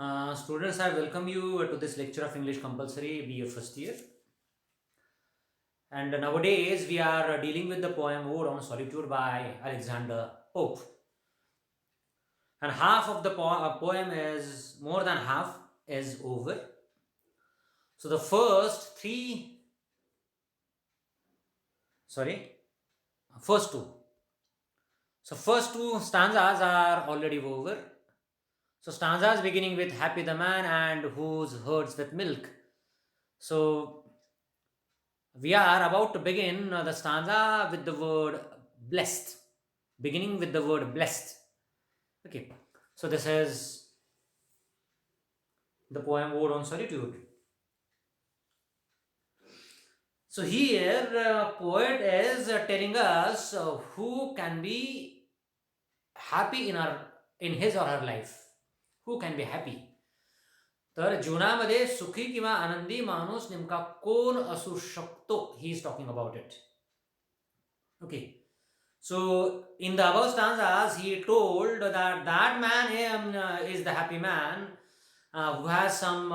Students, I welcome you to this lecture of English Compulsory BA first year. And nowadays we are dealing with the poem Ode on Solitude by Alexander Pope. And half of the poem is, more than half, is over. So the first two. So first two stanzas are already over. So stanzas beginning with happy the man and whose herds with milk. So we are about to begin the stanza with the word blessed, beginning with the word blessed. Okay, so this is the poem Ode on Solitude. So here, poet is telling us who can be happy in his or her life. Who can be happy? तर जीवनामध्ये सुखी किंवा आनंदी माणूस नेमका कोण असू शकतो, he is talking about it. Okay, so in the above stanzas he told that man is the happy man who has some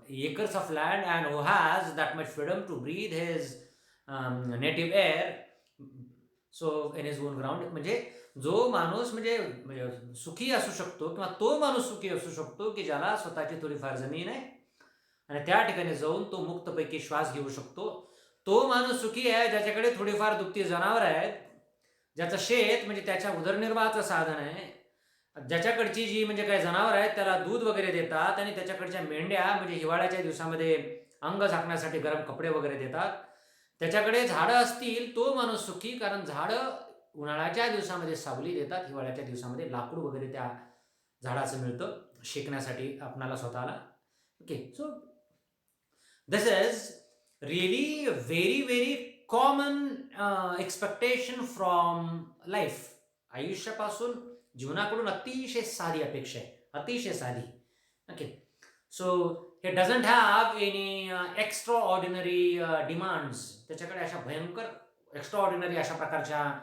acres of land and who has that much freedom to breathe his native air, so in his own ground. म्हणजे जो माणूस म्हणजे सुखी असू शकतो किंवा तो माणूस सुखी असू शकतो की ज्याला स्वतःची थोडीफार जमीन आहे आणि त्या ठिकाणी जाऊन तो मुक्तपैकी श्वास घेऊ शकतो. तो माणूस सुखी आहे ज्याच्याकडे थोडीफार दुभती जनावर आहेत, ज्याचं शेत म्हणजे त्याच्या उदरनिर्वाहाचं साधन आहे, ज्याच्याकडची जी म्हणजे काही जनावर आहेत त्याला दूध वगैरे देतात आणि त्याच्याकडच्या मेंढ्या म्हणजे हिवाळ्याच्या दिवसामध्ये अंग झाकण्यासाठी गरम कपडे वगैरे देतात. त्याच्याकडे झाडं असतील तो माणूस सुखी, कारण झाडं उन्हाळ्याच्या दिवसामध्ये सावली देतात, हिवाळ्याच्या दिवसामध्ये लाकूड वगैरे त्या झाडाचं मिळतं शेकण्यासाठी आपणाला स्वतःला. Okay, so this is really very very common expectation from life. आयुष्यापासून जीवनाकडून अतिशय साधी अपेक्षा आहे, अतिशय साधी. Okay, so he doesn't have any extraordinary demands. त्याच्याकडे अशा भयंकर एक्स्ट्रा ऑर्डिनरी अशा प्रकारच्या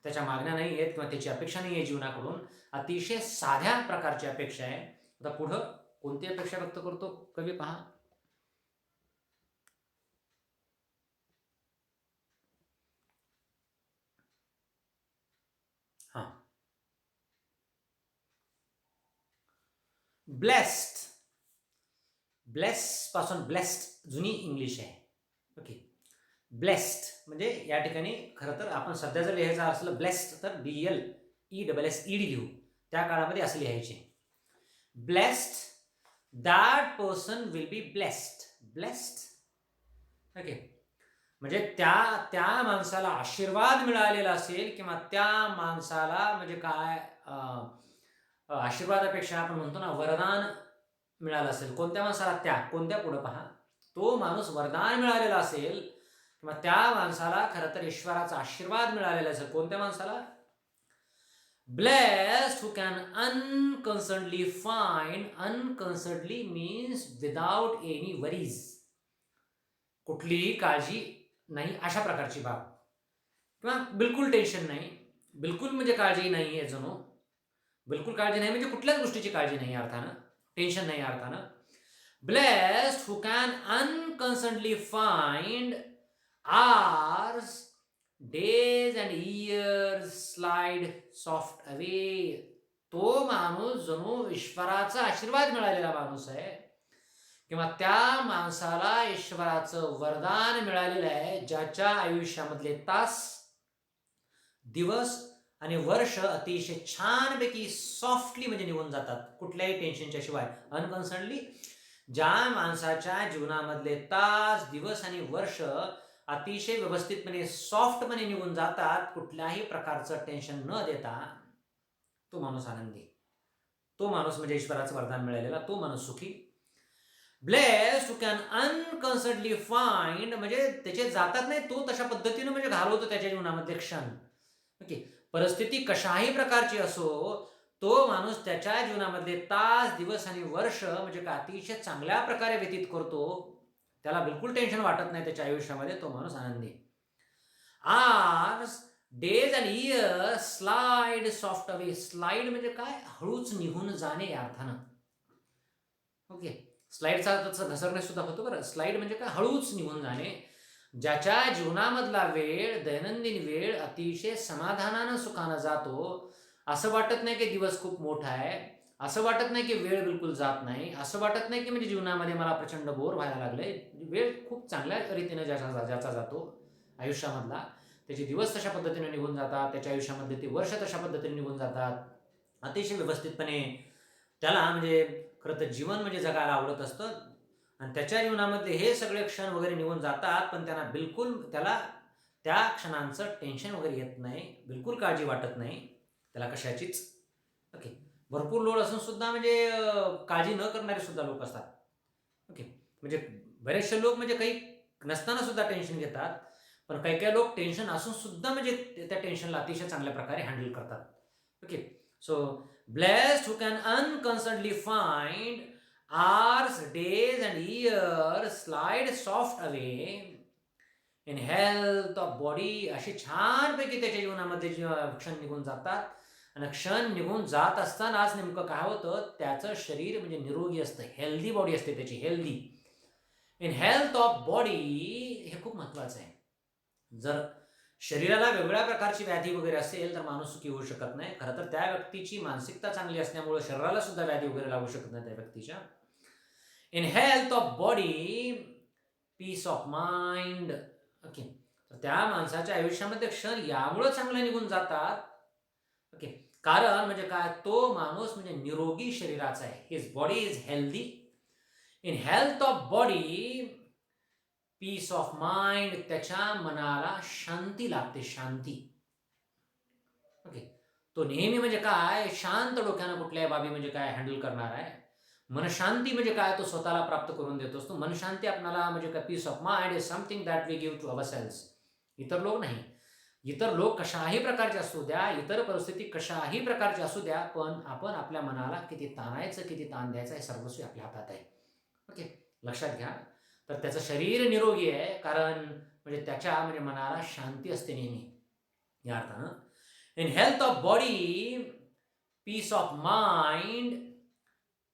त्याच्या मागण्या नाही आहेत किंवा त्याची अपेक्षा नाही आहे जीवनाकडून. अतिशय साध्या प्रकारची अपेक्षा आहे. आता पुढं कोणती अपेक्षा व्यक्त करतो कवी पहा. हां, ब्लेस्ड. ब्लेस पासून ब्लेस्ड जुनी इंग्लिश आहे. ओके, ब्लेस्ड म्हणजे या ठिकाणी खरं तर आपण सध्या जर लिहायचं असलं ब्लेस्ड तर BLESSED लिहू. त्या काळामध्ये असं लिहायचे blessed, that person will be blessed. Blessed, okay, म्हणजे त्या माणसाला आशीर्वाद मिळालेला असेल किंवा त्या माणसाला म्हणजे काय आशीर्वादापेक्षा आपण म्हणतो ना वरदान मिळालं असेल. कोणत्या माणसाला? त्या कोणत्या पुढं पहा, तो माणूस वरदान मिळालेला असेल किंवा त्या माणसाला खरं तर ईश्वराचा आशीर्वाद मिळालेला असेल. कोणत्या माणसाला? Blessed who can unconcernedly find. Unconcernedly means without any worries, कुठलीही काळजी नाही अशा प्रकारची बाब, किंवा बिलकुल टेन्शन नाही, बिलकुल म्हणजे काळजी नाही आहे जणू. बिलकुल काळजी नाही म्हणजे कुठल्याच गोष्टीची काळजी नाही अर्थानं, टेन्शन नाही अर्थानं. Blessed who can unconcernedly find hours, days and years slide soft away. तो माणूस जणू ईश्वराचा आशीर्वाद मिळालेला माणूस आहे किंवा त्या माणसाला ईश्वराचं वरदान मिळालेलं आहे, ज्याच्या आयुष्यामधले तास, दिवस आणि वर्ष अतिशय छानपैकी सॉफ्टली म्हणजे निघून जातात, कुठल्याही टेन्शनच्या शिवाय. अनकन्सर्नली, ज्या माणसाच्या जीवनामधले तास, दिवस आणि वर्ष अतिशय व्यवस्थितपणे सॉफ्टपणे निघून जातात, कुठल्याही प्रकारचं टेन्शन न देता, तो माणूस आनंदी, तो माणूस म्हणजे ईश्वराचं वरदान मिळालेला, तो माणूस सुखी. Blessed who can unconcernedly find म्हणजे त्याचे जातात नाही, तो तशा पद्धतीनं म्हणजे घालवतो त्याच्या जीवनामध्ये क्षण. ओके, परिस्थिती कशाही प्रकारची असो, तो माणूस त्याच्या जीवनामधले तास, दिवस आणि वर्ष म्हणजे का अतिशय चांगल्या प्रकारे व्यतीत करतो. त्याला बिलकुल टेन्शन वाटत नाही त्याच्या आयुष्यामध्ये, तो माणूस आनंदी. Hours, days and years slide soft away. Slide म्हणजे काय? हळूच निघून जाणे या अर्थानं. ओके. स्लाईडचा त्याचा घसरणे सुद्धा होतो बरं. स्लाईड म्हणजे काय, हळूच निघून जाणे. ज्याच्या जीवनामधला वेळ, दैनंदिन वेळ अतिशय समाधानानं, सुखानं जातो. असं वाटत नाही की दिवस खूप मोठा आहे. असं वाटत नाही की वेळ बिलकुल जात नाही. असं वाटत नाही की म्हणजे जीवनामध्ये मला प्रचंड बोर व्हायला लागलंय. वेळ खूप चांगल्या रीतीने ज्याचा जातो आयुष्यामधला, त्याचे दिवस तशा पद्धतीने निघून जातात. त्याच्या आयुष्यामधले ते वर्ष तशा पद्धतीने निघून जातात. अतिशय व्यवस्थितपणे त्याला म्हणजे खरं तर जीवन म्हणजे जगायला आवडत असतं. आणि त्याच्या जीवनामध्ये हे सगळे क्षण वगैरे निघून जातात, पण त्याला त्या क्षणांचं टेन्शन वगैरे येत नाही. बिलकुल काळजी वाटत नाही त्याला कशाचीच. ओके. भरपूर लोड असून सुद्धा म्हणजे काळजी न करणारे सुद्धा लोक असतात. ओके. म्हणजे बरेचसे लोक म्हणजे काही नसताना सुद्धा टेन्शन घेतात. पण काही लोक टेन्शन असून सुद्धा म्हणजे त्या टेन्शनला अतिशय चांगल्या प्रकारे हँडल करतात. Okay. So blessed who can unconcernedly find hours, days and years slide soft away in health of body. असे छानपैकी त्याच्या जीवनामध्ये क्षण निघून जातात. आणि क्षण निघून जात असतानाच नेमकं काय होतं, त्याचं शरीर म्हणजे निरोगी असतं, हेल्दी बॉडी असते त्याची, healthy. In health of body हे खूप महत्वाचं आहे. जर शरीराला वेगळ्या प्रकारची व्याधी वगैरे असेल तर माणूस सुखी होऊ शकत नाही. खरं तर त्या व्यक्तीची मानसिकता चांगली असल्यामुळे शरीराला सुद्धा व्याधी वगैरे लागू शकत नाही त्या व्यक्तीच्या. In health of body peace of mind. Okay. तर त्या माणसाच्या आयुष्यामध्ये क्षण यामुळे चांगले निघून जातात. ओके. कारण म्हणजे काय, तो माणूस म्हणजे निरोगी शरीराचा आहे. His body is healthy. In health of body peace of mind. त्याच्या मनाला शांती लाभते, शांती. ओके. तो नेहमी म्हणजे काय, शांत डोक्यानं कुठल्याही बाबी म्हणजे काय हँडल करणार आहे. मनशांती म्हणजे काय, तो स्वतःला प्राप्त करून देतो असतो. मनशांती आपल्याला म्हणजे काय, peace of mind is something that we give to our selves. इतर लोक नाही. इतर लोक कशाही प्रकारचे असू द्या, इतर परिस्थिती कशाही प्रकारची असू द्या, पण आपण आपल्या मनाला किती ताणायचं, किती ताण द्यायचं, हे सर्वस्वी आपल्या हातात आहे. ओके. लक्षात घ्या. तर त्याचं शरीर निरोगी आहे कारण म्हणजे त्याच्या म्हणजे मनाला शांती असते नेहमी, या अर्थानं. In health of body peace of mind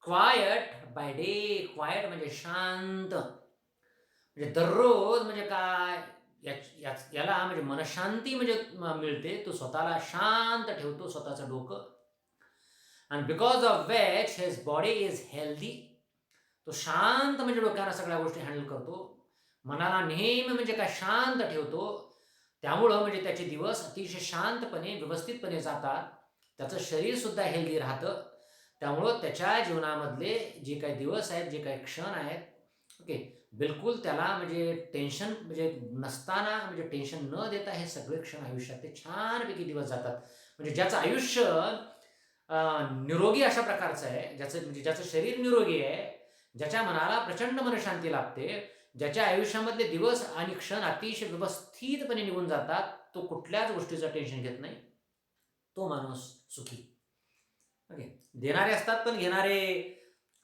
quiet by day. Quiet म्हणजे शांत. म्हणजे दररोज म्हणजे काय, याला म्हणजे मनशांती म्हणजे मिळते. तो स्वतःला शांत ठेवतो, स्वतःचं डोकं. आणि because of which his body is healthy. तो शांत म्हणजे डोक्याला सगळ्या गोष्टी हँडल करतो. मनाला नेहमी म्हणजे काय शांत ठेवतो. त्यामुळं म्हणजे त्याचे दिवस अतिशय शांतपणे, व्यवस्थितपणे जातात. त्याचं शरीरसुद्धा हेल्दी राहतं. त्यामुळं त्याच्या जीवनामधले जे काही दिवस आहेत, जे काही क्षण आहेत, ओके, बिलकुल त्याला म्हणजे टेन्शन म्हणजे नसताना, म्हणजे टेन्शन न देता हे सगळे क्षण आयुष्यात ते छानपैकी दिवस जातात. म्हणजे ज्याचं आयुष्य निरोगी अशा प्रकारचं आहे, ज्याचं शरीर निरोगी आहे, ज्याच्या मनाला प्रचंड मनशांती लाभते, ज्याच्या आयुष्यामधले दिवस आणि क्षण अतिशय व्यवस्थितपणे निघून जातात, तो कुठल्याच गोष्टीचं टेन्शन घेत नाही, तो माणूस सुखी. ओके. देणारे असतात पण घेणारे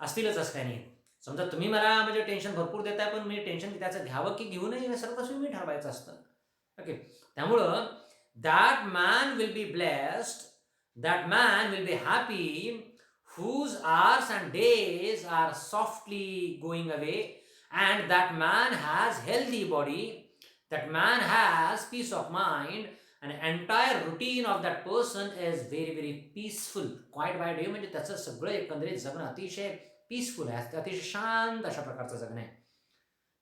असतीलच असं काही नाही. समजा तुम्ही मला म्हणजे टेन्शन भरपूर देताय, पण मी टेन्शन त्याचं घ्यावं की घेऊ नये हे सर्वस्वी मी ठरवायचं असतं. ओके. त्यामुळं that man will be blessed, that man will be happy whose hours and days are softly going away, and that man has healthy body, that man has peace of mind, and entire routine of that person is very very peaceful. Quiet by day म्हणजे त्याचं सगळं एकंदरीत जगणं अतिशय peaceful आहे, अतिशय शांत अशा प्रकारचं जगणं आहे.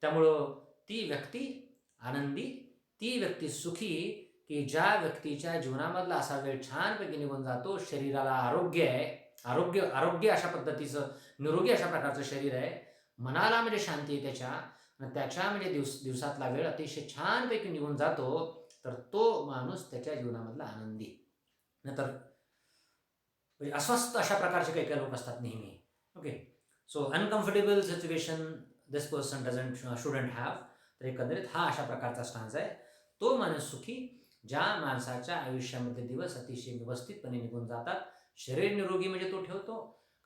त्यामुळं ती व्यक्ती आनंदी, ती व्यक्ती सुखी, की ज्या व्यक्तीच्या जीवनामधला असा वेळ छानपैकी निघून जातो. शरीराला आरोग्य आहे, आरोग्य अशा पद्धतीचं निरोगी अशा प्रकारचं शरीर आहे. मनाला म्हणजे शांती आहे त्याच्या म्हणजे दिवसातला वेळ अतिशय छानपैकी निघून जातो. तर तो माणूस त्याच्या जीवनामधला आनंदी. नंतर म्हणजे अस्वस्थ अशा प्रकारचे काही लोक असतात नेहमी. Okay. So uncomfortable situation this person shouldn't have. तर एकंदरीत हा अशा प्रकारचा स्टान्स आहे. तो माणूस सुखी ज्या माणसाच्या आयुष्यामध्ये दिवस अतिशय व्यवस्थितपणे निघून जातात. शरीर निरोगी म्हणजे तो ठेवतो,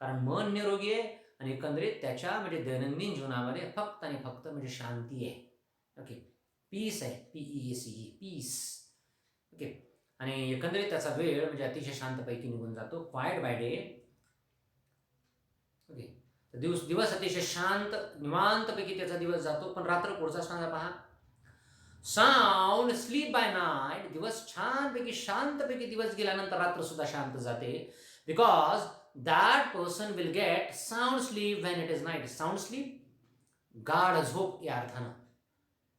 कारण मन निरोगी आहे आणि एकंदरीत त्याच्या म्हणजे दैनंदिन जीवनामध्ये फक्त आणि फक्त म्हणजे शांती आहे. ओके. पीस आहे, PEACE, पीस. ओके. आणि एकंदरीत त्याचा वेळ म्हणजे अतिशय शांतपैकी निघून जातो. Quite by day. ओके. दिवस अतिशय शांत निवांतपैकी त्याचा दिवस जातो. पण रात्र पुढचा सांगा पहा. साऊंड स्लीप बाय नाईट, दिवस छानपैकी शांतपैकी दिवस गेल्यानंतर रात्र सुद्धा शांत जाते. Because that person will get sound sleep when it is night. Sound sleep गाढ झोप या अर्थानं.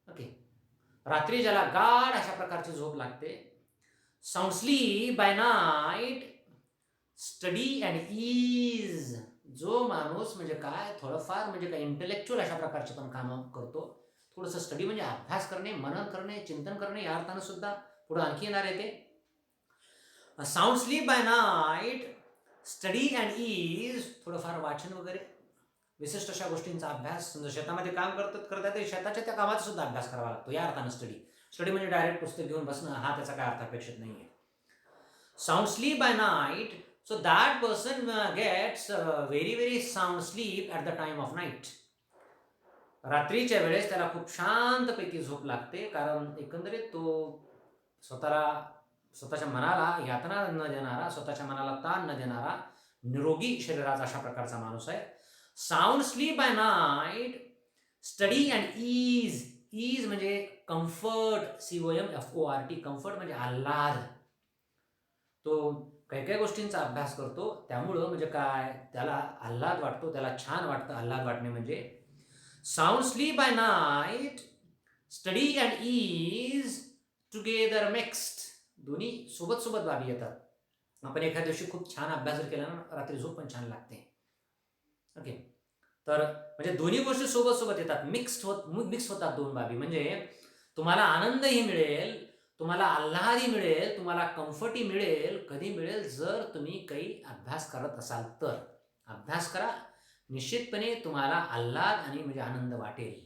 ओके, रात्री ज्याला गाढ अशा प्रकारची झोप लागते. Sound sleep by night, study and ease. जो माणूस म्हणजे काय थोडंफार म्हणजे काय इंटेलेक्च्युअल अशा प्रकारचे पण कामं करतो. थोडंसं स्टडी म्हणजे अभ्यास करणे, मनन करणे, चिंतन करणे या अर्थानं सुद्धा पुढं आणखी येणार आहे ते. Sound sleep by night, study and ease, थोडंफार वाचन वगैरे विशिष्ट अशा गोष्टींचा अभ्यास. समजा शेतामध्ये काम करतात ते शेताच्या त्या कामाचा सुद्धा अभ्यास करावा लागतो या अर्थानं स्टडी म्हणजे डायरेक्ट पुस्तक घेऊन बसणं हा त्याचा काय अर्थ अपेक्षित नाही आहे. Sound sleep by night, so that person gets very very sound sleep at the time of night. रात्रीच्या वेळेस त्याला खूप शांतपैकी झोप लागते, कारण एकंदरीत तो स्वतःच्या मनाला यातना न देणारा, स्वतःच्या मनाला ताण न देणारा निरोगी शरीराचा अशा प्रकारचा माणूस आहे. Sound sleep by night, study and ease. Ease म्हणजे कम्फर्ट, COMFORT. कम्फर्ट म्हणजे आल्हाद. तो काही काही गोष्टींचा अभ्यास करतो, त्यामुळं म्हणजे काय त्याला आल्हाद वाटतो, त्याला छान वाटतं. आल्हाद वाटणे म्हणजे sound sleep by night, study and ease together mixed. दोन्ही सोबत सोबत बाबी येतात. आपण एखाद्या दिवशी खूप छान अभ्यास जर केला ना, रात्री झोप पण छान लागते. ओके, तर म्हणजे दोन्ही गोष्टी सोबत सोबत येतात, मिक्स होतात दोन बाबी. म्हणजे तुम्हाला आनंदही मिळेल, तुम्हाला आल्हादही मिळेल, तुम्हाला कम्फर्टही मिळेल. कधी मिळेल? जर तुम्ही काही अभ्यास करत असाल तर. अभ्यास करा, निश्चितपणे तुम्हाला आल्हाद आणि म्हणजे आनंद वाटेल.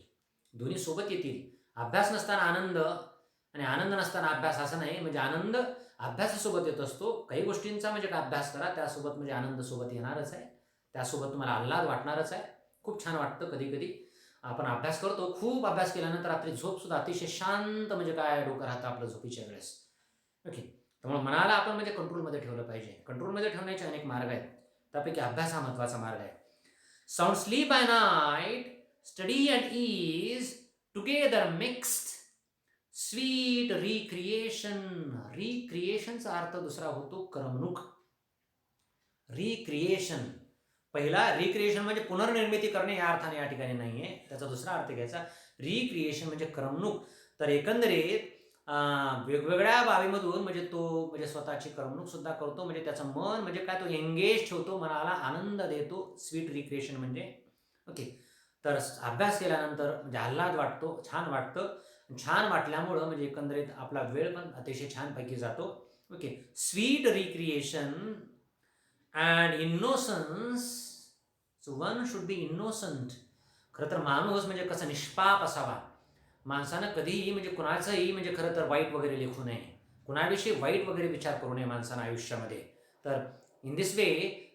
दोन्ही सोबत येतील. अभ्यास नसताना आनंद आणि आनंद नसताना अभ्यास असं नाही. म्हणजे आनंद अभ्यासासोबत येत असतो. काही गोष्टींचा म्हणजे अभ्यास करा, त्यासोबत म्हणजे आनंद सोबत येणारच आहे, त्यासोबत तुम्हाला आल्हाद वाटणारच आहे. खूप छान वाटतं. कधी कधी आपण अभ्यास करतो, खूप अभ्यास केल्यानंतर रात्री झोप सुद्धा अतिशय शांत म्हणजे काय डोकं राहतं आपलं झोपीच्या वेळेस. ओके, त्यामुळे मनाला आपण म्हणजे कंट्रोलमध्ये ठेवलं पाहिजे. कंट्रोलमध्ये ठेवण्याचे अनेक मार्ग आहेत, त्यापैकी अभ्यास हा महत्त्वाचा मार्ग आहे. Sound sleep by night, study and ease together mixed, sweet recreation. रिक्रिएशनचा अर्थ दुसरा होतो करमणूक. रिक्रिएशन, पहिला रिक्रिएशन म्हणजे पुनर्निर्मिती करणे या अर्थाने या ठिकाणी नाही आहे, त्याचा दुसरा अर्थ घ्यायचा. रिक्रिएशन म्हणजे करमणूक. तर एकंदरीत वेगवेगळ्या बाबीमधून म्हणजे तो म्हणजे स्वतःची करमणूक सुद्धा करतो. म्हणजे त्याचं मन म्हणजे काय तो एंगेज ठेवतो, मनाला आनंद देतो. स्वीट रिक्रिएशन म्हणजे. ओके, तर अभ्यास केल्यानंतर म्हणजे आल्हाद वाटतो, छान वाटतं. छान वाटल्यामुळं म्हणजे एकंदरीत आपला वेळ पण अतिशय छानपैकी जातो. Okay, sweet recreation and innocence. So one should be innocent. खरं तर माणूस म्हणजे कसं निष्पाप असावा. माणसानं कधीही म्हणजे कुणाचंही म्हणजे खरं तर वाईट वगैरे लेखू नये, कुणाविषयी वाईट वगैरे विचार करू नये माणसानं आयुष्यामध्ये. तर in this way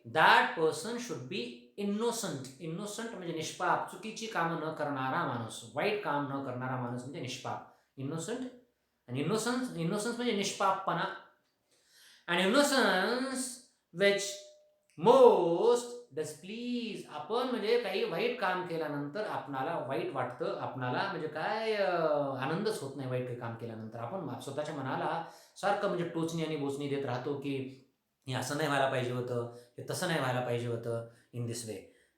that person should be innocent. Innocent म्हणजे निष्पाप, चुकीची कामं न करणारा माणूस, वाईट काम न करणारा माणूस म्हणजे निष्पाप. इनोसंट आणि इनोसन्स म्हणजे निष्पापपणा. And innocence which most does please. आपण म्हणजे काही वाईट काम केल्यानंतर आपणाला वाईट वाटतं, आपणाला म्हणजे काय आनंदच होत नाही वाईट काही काम केल्यानंतर. आपण स्वतःच्या मनाला सारखं म्हणजे टोचणी आणि बोचणी देत राहतो की हे असं नाही व्हायला पाहिजे होतं, हे तसं नाही व्हायला पाहिजे होतं, इन दिस वे.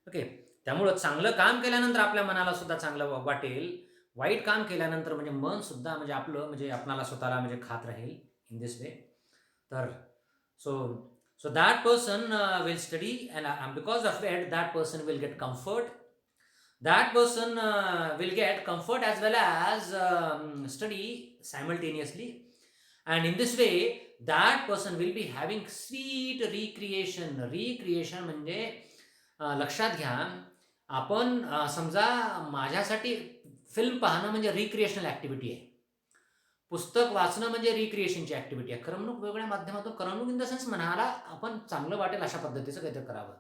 ओके, त्यामुळं चांगलं काम केल्यानंतर आपल्या मनाला सुद्धा चांगलं वाटेल. वाईट काम केल्यानंतर म्हणजे मन सुद्धा म्हणजे आपलं म्हणजे आपणाला स्वतःला म्हणजे खात राहील, इन दिस वे. तर So that person will study, and because of it, that person will get comfort. That person will get comfort as well as study simultaneously. And in this way, that person will be having sweet recreation. Recreation म्हणजे लक्षात घ्या, आपण समजा माझ्यासाठी film पाहणं म्हणजे recreational activity आहे. पुस्तक वाचणं म्हणजे रिक्रिएशनची ॲक्टिव्हिटी आहे. करमणूक वेगवेगळ्या माध्यमातून, करमणूक इन द सेन्स मनाला आपण चांगलं वाटेल अशा पद्धतीचं काहीतरी करावं.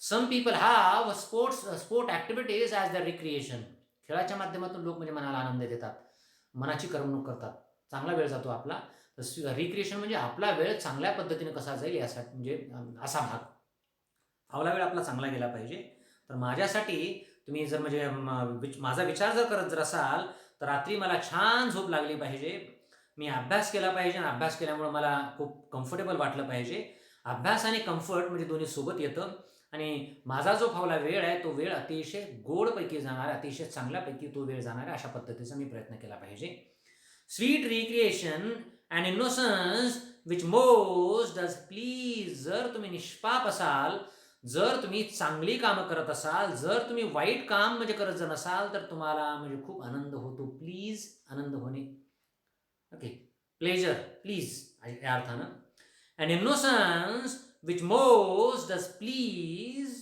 Some people have sport activities as the recreation. खेळाच्या माध्यमातून लोक म्हणजे मनाला आनंद देतात, मनाची करमणूक करतात, चांगला वेळ जातो आपला. तर रिक्रिएशन म्हणजे आपला वेळ चांगल्या पद्धतीने कसा जाईल यासाठी म्हणजे असा भाग. फावला वेळ आपला चांगला गेला पाहिजे. तर माझ्यासाठी तुम्ही जर म्हणजे माझा विचार जर करत जर असाल, तर रात्री मला छान झोप लागली पाहिजे. मी अभ्यास केला पाहिजे आणि अभ्यास केल्यामुळं मला खूप कम्फर्टेबल वाटलं पाहिजे. अभ्यास आणि कम्फर्ट म्हणजे दोन्ही सोबत येतं आणि माझा जो फावला वेळ आहे, तो वेळ अतिशय गोडपैकी जाणार आहे, अतिशय चांगल्यापैकी तो वेळ जाणार आहे, अशा पद्धतीचा मी प्रयत्न केला पाहिजे. Sweet recreation and innocence which most does please. जर तुम्ही निष्पाप असाल, जर तुम्ही चांगली कामं करत असाल, जर तुम्ही वाईट काम म्हणजे करत जर नसाल, तर तुम्हाला म्हणजे खूप आनंद होतो. प्लीज, आनंद होणे. ओके, प्लेजर, प्लीज या अर्थानं. And innocence which most does please.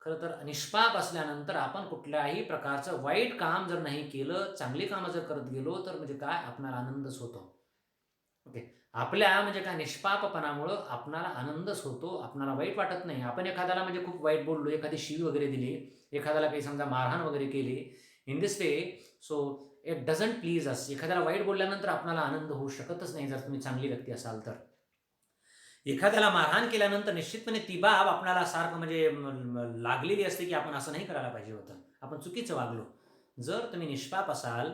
खरं तर निष्पाप असल्यानंतर आपण कुठल्याही प्रकारचं वाईट काम जर नाही केलं, चांगली कामं जर करत गेलो, तर म्हणजे काय आपणाला आनंदच होतो. ओके, आपल्या म्हणजे काय निष्पापपणामुळं आपणाला आनंदच होतो, आपणाला वाईट वाटत नाही. आपण एखाद्याला म्हणजे खूप वाईट बोललो, एखादी शिवी वगैरे दिली, एखाद्याला काही समजा मारहाण वगैरे केली, in this way, so it doesn't please us. एखाद्याला वाईट बोलल्यानंतर आपणाला आनंद होऊ शकतच नाही, जर तुम्ही चांगली व्यक्ती असाल तर. एखाद्याला मारहाण केल्यानंतर निश्चितपणे ती बाब आपल्याला सारखं म्हणजे लागलेली असते, की आपण असं नाही करायला पाहिजे होतं, आपण चुकीचं वागलो. जर तुम्ही निष्पाप असाल,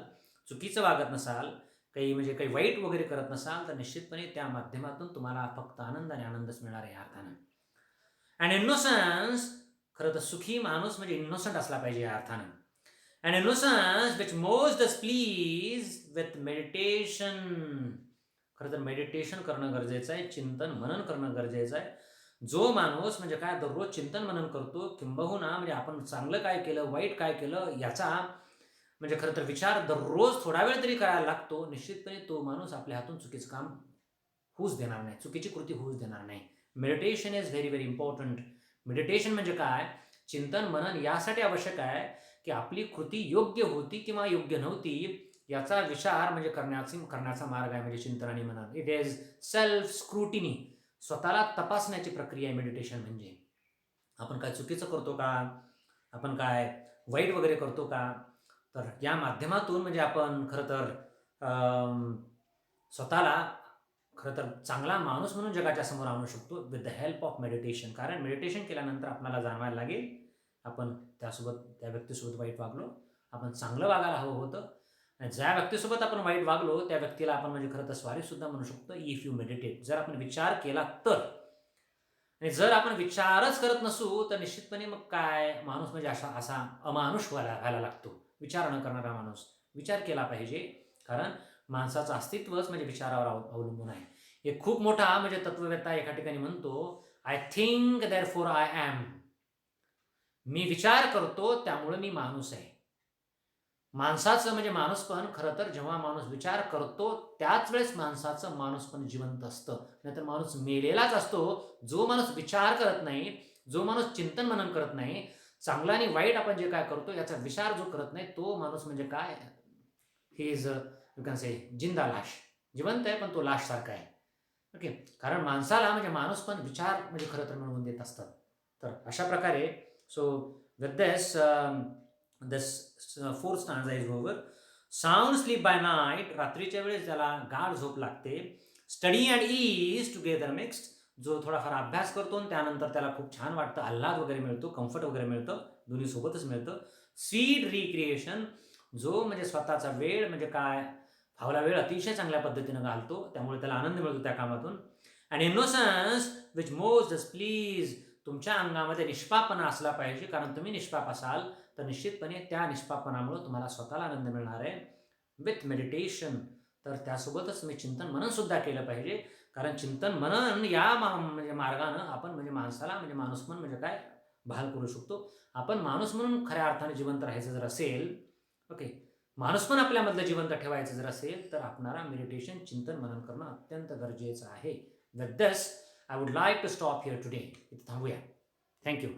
चुकीचं वागत नसाल, म्हणजे काही वाईट वगैरे करत नसाल, तर निश्चितपणे त्या माध्यमातून तुम्हाला फक्त आनंद आणि आनंदच मिळणार आहे या अर्थानं. अँड इनोसन्स, खरं तर सुखी माणूस म्हणजे इनोसंट असला पाहिजे या अर्थानं. And innocence which most does please with meditation. खरं तर मेडिटेशन करणं गरजेचं आहे, चिंतन मनन करणं गरजेचं आहे. जो माणूस म्हणजे काय दररोज चिंतन मनन करतो, किंबहुना म्हणजे आपण चांगलं काय केलं, वाईट काय केलं, याचा म्हणजे खरं तर विचार दररोज थोडा वेळ तरी करायला लागतो, निश्चितपणे तो माणूस आपल्या हातून चुकीचं काम होऊच देणार नाही, चुकीची कृती होऊच देणार नाही. Meditation is very very important. Meditation म्हणजे काय, चिंतन मनन यासाठी आवश्यक आहे की आपली कृती योग्य होती किंवा योग्य नव्हती याचा विचार म्हणजे करण्याचा मार्ग आहे म्हणजे चिंतन आणि मनन. इट इज सेल्फ स्क्रुटिनी, स्वतःला तपासण्याची प्रक्रिया आहे मेडिटेशन म्हणजे. आपण काय चुकीचं करतो का, आपण काय वाईट वगैरे करतो का, तर या माध्यमातून म्हणजे आपण खरं तर स्वतःला खरं तर चांगला माणूस म्हणून जगाच्या समोर आणू शकतो with the help of meditation. कारण मेडिटेशन केल्यानंतर आपल्याला जाणवायला लागेल आपण त्या व्यक्तीसोबत वाईट वागलो, आपण चांगलं वागायला हवं होतं, आणि ज्या व्यक्तीसोबत आपण वाईट वागलो त्या व्यक्तीला आपण म्हणजे खरं तर स्वारीसुद्धा म्हणू शकतो इफ यू मेडिटेट, जर आपण विचार केला तर. आणि जर आपण विचारच करत नसू तर निश्चितपणे मग काय माणूस म्हणजे असा अमानुष व्हायला लागतो, विचार न करणारा माणूस. विचार केला पाहिजे, कारण माणसाचं अस्तित्वच म्हणजे विचारावर अवलंबून आहे. एक खूप मोठा म्हणजे तत्ववेत्ता एका ठिकाणी म्हणतो, I think therefore I am. मी विचार करतो त्यामुळे मी माणूस आहे. माणसाचं म्हणजे माणूसपण खरं तर जेव्हा माणूस विचार करतो त्याच वेळेस माणसाचं माणूसपण जिवंत असतं, नाहीतर माणूस मेलेलाच असतो. जो माणूस विचार करत नाही, जो माणूस चिंतन मनन करत नाही, चांगला आणि वाईट आपण जे काय करतो याचा विचार जो करत नाही, तो माणूस म्हणजे काय, he is you can say जिंदा लाश. जिवंत आहे पण तो लाश सारखा आहे. ओके, कारण माणसाला म्हणजे माणूसपण विचार म्हणजे खरं तर मिळवून देत असतात. तर अशा प्रकारे so with this fourth stanza is over. Sound sleep by night, रात्रीच्या वेळेस ज्याला गाढ झोप लागते. Study and ease together mixed, जो थोडाफार अभ्यास करतो आणि त्यानंतर त्याला खूप छान वाटतं, आल्हाद वगैरे मिळतो, कम्फर्ट वगैरे मिळतं, दोन्ही सोबतच मिळतं. स्वीट रिक्रिएशन, जो म्हणजे स्वतःचा वेळ म्हणजे काय फावला वेळ अतिशय चांगल्या पद्धतीनं घालतो, त्यामुळे त्याला आनंद मिळतो त्या कामातून. And innocence which most does please, तुमच्या अंगामध्ये निष्पापणा असला पाहिजे, कारण तुम्ही निष्पाप असाल तर निश्चितपणे त्या निष्पापणामुळे तुम्हाला स्वतःला आनंद मिळणार आहे विथ मेडिटेशन. तर त्यासोबतच तुम्ही चिंतन मनन सुद्धा केलं पाहिजे, कारण चिंतन मनन या म्हणजे मार्गानं आपण म्हणजे माणसाला म्हणजे माणूसपण म्हणजे काय बहाल करू शकतो. आपण माणूस म्हणून खऱ्या अर्थाने जिवंत राहायचं जर असेल, ओके, माणूसपण आपल्यामधलं जिवंत ठेवायचं जर असेल, तर आपणाला मेडिटेशन चिंतन मनन करणं अत्यंत गरजेचं आहे. With this I would like to stop here today. इथं थांबूया. थँक्यू.